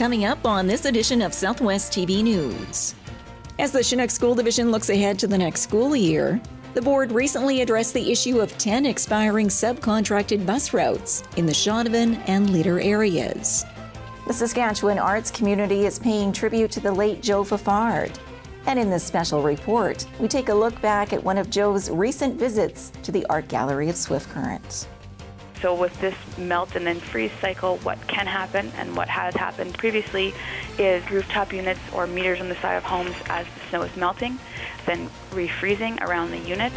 coming up on this edition of SWTV News. As the Chinook School Division looks ahead to the next school year, the board recently addressed the issue of 10 expiring subcontracted bus routes in the Shaunavon and Leader areas. The Saskatchewan arts community is paying tribute to the late Joe Fafard. And in this special report, we take a look back at one of Joe's recent visits to the Art Gallery of Swift Current. So with this melt and then freeze cycle, what can happen and what has happened previously is rooftop units or meters on the side of homes as the snow is melting, then refreezing around the unit.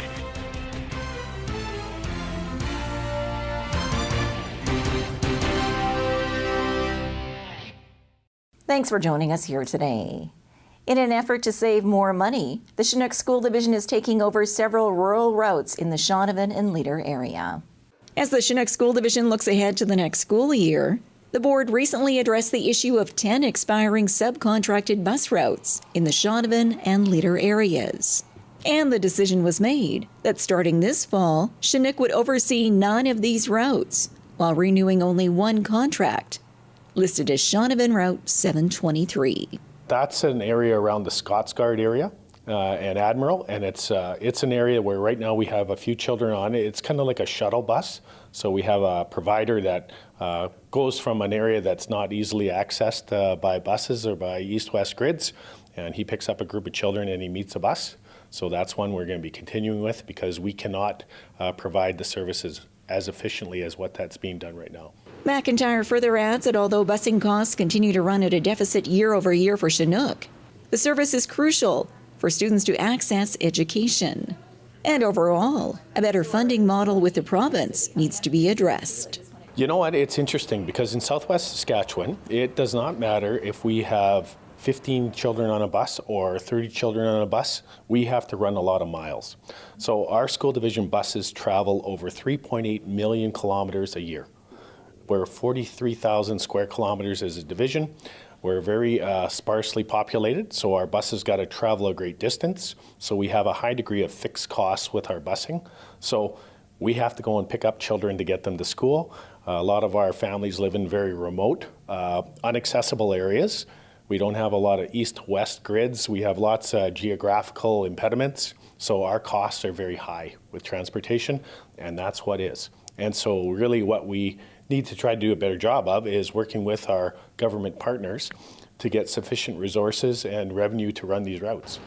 Thanks for joining us here today. In an effort to save more money, the Chinook School Division is taking over several rural routes in the Shaunavon and Leader area. As the Chinook School Division looks ahead to the next school year, the board recently addressed the issue of 10 expiring subcontracted bus routes in the Shaunavon and Leader areas. And the decision was made that starting this fall, Chinook would oversee 9 of these routes, while renewing only one contract, listed as Shaunavon Route 723. That's an area around the Scotsguard area and Admiral, and it's an area where right now we have a few children on it. It's kind of like a shuttle bus. So we have a provider that goes from an area that's not easily accessed by buses or by east-west grids, and he picks up a group of children and he meets a bus. So that's one we're going to be continuing with because we cannot provide the services as efficiently as what that's being done right now. McIntyre further adds that although busing costs continue to run at a deficit year over year for Chinook, the service is crucial for students to access education. And overall, a better funding model with the province needs to be addressed. You know what, it's interesting because in Southwest Saskatchewan, it does not matter if we have 15 children on a bus or 30 children on a bus, we have to run a lot of miles. So our school division buses travel over 3.8 million kilometers a year. We're 43,000 square kilometers as a division. We're very sparsely populated, so our buses got to travel a great distance. So we have a high degree of fixed costs with our busing. So we have to go and pick up children to get them to school. A lot of our families live in very remote, inaccessible areas. We don't have a lot of east-west grids. We have lots of geographical impediments. So our costs are very high with transportation, and that's what is. And so really what we need to try to do a better job of is working with our government partners to get sufficient resources and revenue to run these routes.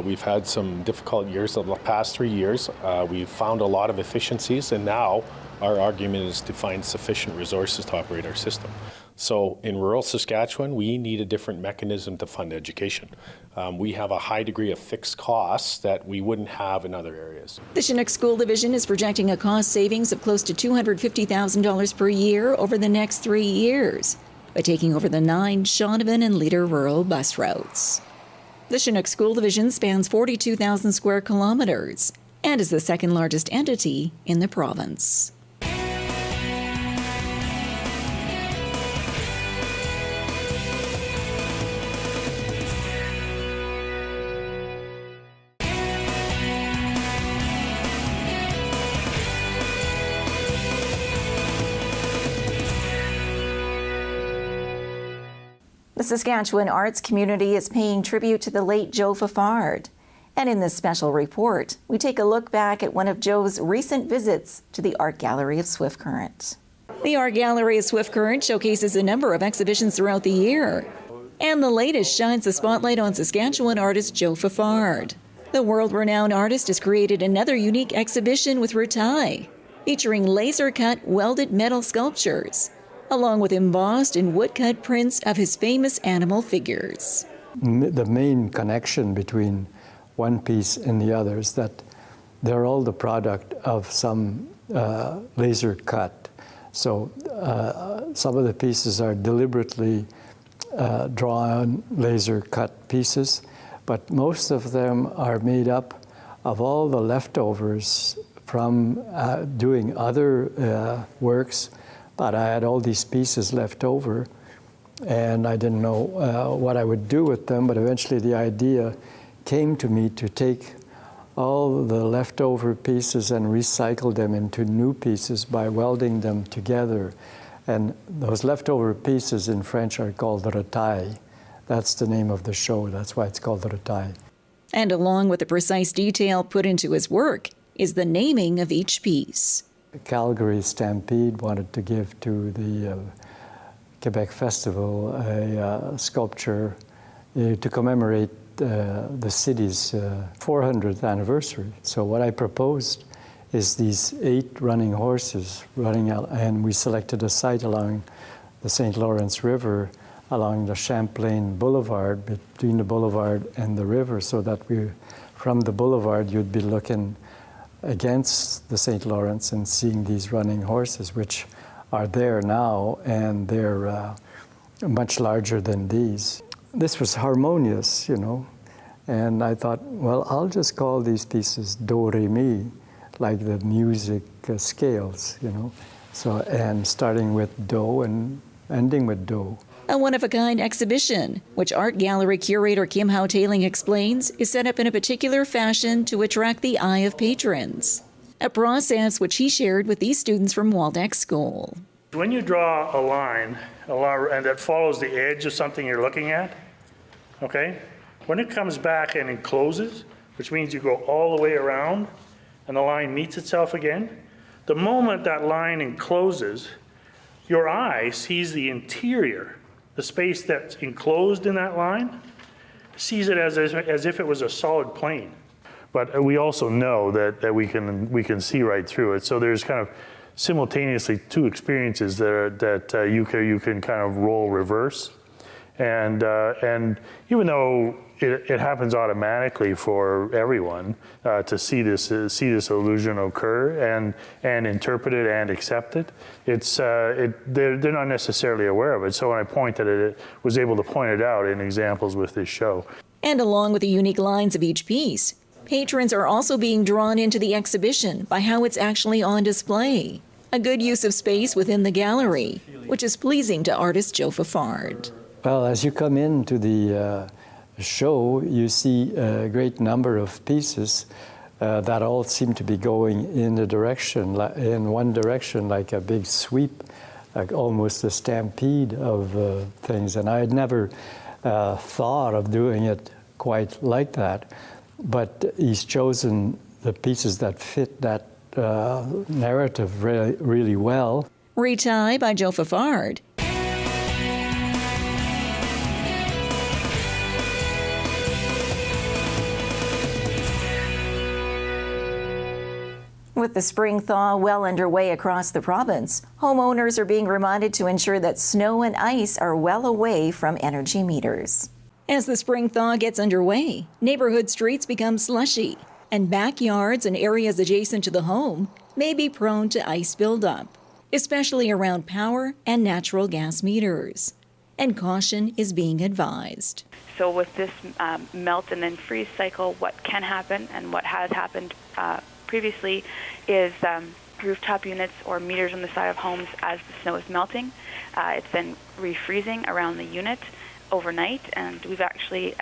We've had some difficult years. The past 3 years, we've found a lot of efficiencies, and now our argument is to find sufficient resources to operate our system. So in rural Saskatchewan, we need a different mechanism to fund education. We have a high degree of fixed costs that we wouldn't have in other areas. The Chinook School Division is projecting a cost savings of close to $250,000 per year over the next 3 years by taking over the 9 Shaunavon and Leader rural bus routes. The Chinook School Division spans 42,000 square kilometers and is the second largest entity in the province. The Saskatchewan arts community is paying tribute to the late Joe Fafard. And in this special report, we take a look back at one of Joe's recent visits to the Art Gallery of Swift Current. The Art Gallery of Swift Current showcases a number of exhibitions throughout the year. And the latest shines the spotlight on Saskatchewan artist Joe Fafard. The world-renowned artist has created another unique exhibition with Ratai, featuring laser-cut welded metal sculptures, along with embossed and woodcut prints of his famous animal figures. The main connection between one piece and the other is that they're all the product of some laser cut. So some of the pieces are deliberately drawn laser cut pieces, but most of them are made up of all the leftovers from doing other works. But I had all these pieces left over, and I didn't know what I would do with them, but eventually the idea came to me to take all the leftover pieces and recycle them into new pieces by welding them together. And those leftover pieces in French are called retailles. That's the name of the show. That's why it's called retailles. And along with the precise detail put into his work is the naming of each piece. Calgary Stampede wanted to give to the Quebec Festival a sculpture to commemorate the city's 400th anniversary. So what I proposed is these 8 running horses running out, and we selected a site along the St. Lawrence River, along the Champlain Boulevard, between the boulevard and the river, so that from the boulevard you'd be looking against the St. Lawrence and seeing these running horses, which are there now, and they're much larger than these. This was harmonious, you know, and I thought, well, I'll just call these pieces Do, Re, Mi, like the music scales, you know. So, and starting with Do and ending with Do. A one-of-a-kind exhibition, which art gallery curator Kim Hao-Tailing explains, is set up in a particular fashion to attract the eye of patrons. A process which he shared with these students from Waldeck School. When you draw a line and that follows the edge of something you're looking at, okay, when it comes back and encloses, which means you go all the way around and the line meets itself again, the moment that line encloses, your eye sees the interior, the space that's enclosed in that line, sees it as if it was a solid plane. But we also know that we can see right through it. So there's kind of simultaneously 2 experiences that you can kind of role reverse. And even though it happens automatically for everyone to see this illusion occur and interpret it and accept it, they're not necessarily aware of it. So when I pointed at it, was able to point it out in examples with this show. And along with the unique lines of each piece, patrons are also being drawn into the exhibition by how it's actually on display. A good use of space within the gallery, which is pleasing to artist Joe Fafard. Well, as you come into the show, you see a great number of pieces that all seem to be going in one direction, like a big sweep, like almost a stampede of things. And I had never thought of doing it quite like that, but he's chosen the pieces that fit that narrative really, really well. Retie by Joe Fafard. With the spring thaw well underway across the province, homeowners are being reminded to ensure that snow and ice are well away from energy meters. As the spring thaw gets underway, neighborhood streets become slushy, and backyards and areas adjacent to the home may be prone to ice buildup, especially around power and natural gas meters. And caution is being advised. So with this melt and then freeze cycle, what can happen and what has happened previously is rooftop units or meters on the side of homes as the snow is melting. It's then refreezing around the unit overnight, and we've actually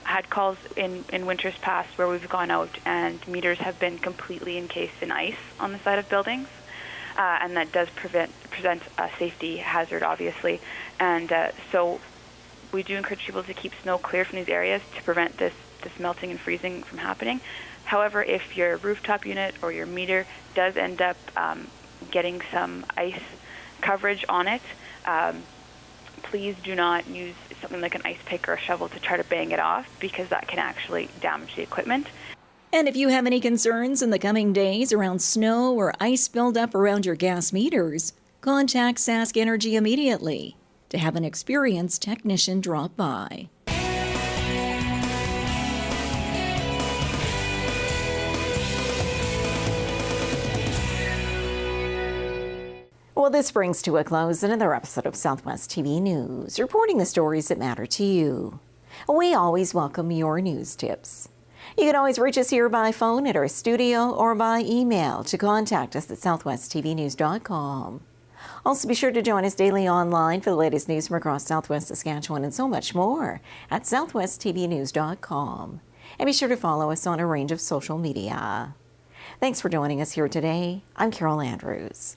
had calls in winters past where we've gone out and meters have been completely encased in ice on the side of buildings, and that does present a safety hazard, obviously. And so we do encourage people to keep snow clear from these areas to prevent this melting and freezing from happening. However, if your rooftop unit or your meter does end up getting some ice coverage on it, please do not use something like an ice pick or a shovel to try to bang it off, because that can actually damage the equipment. And if you have any concerns in the coming days around snow or ice buildup around your gas meters, contact Sask Energy immediately to have an experienced technician drop by. Well, this brings to a close another episode of Southwest TV News, reporting the stories that matter to you. We always welcome your news tips. You can always reach us here by phone at our studio or by email to contact us at southwesttvnews.com. Also, be sure to join us daily online for the latest news from across Southwest Saskatchewan and so much more at southwesttvnews.com. And be sure to follow us on a range of social media. Thanks for joining us here today. I'm Carol Andrews.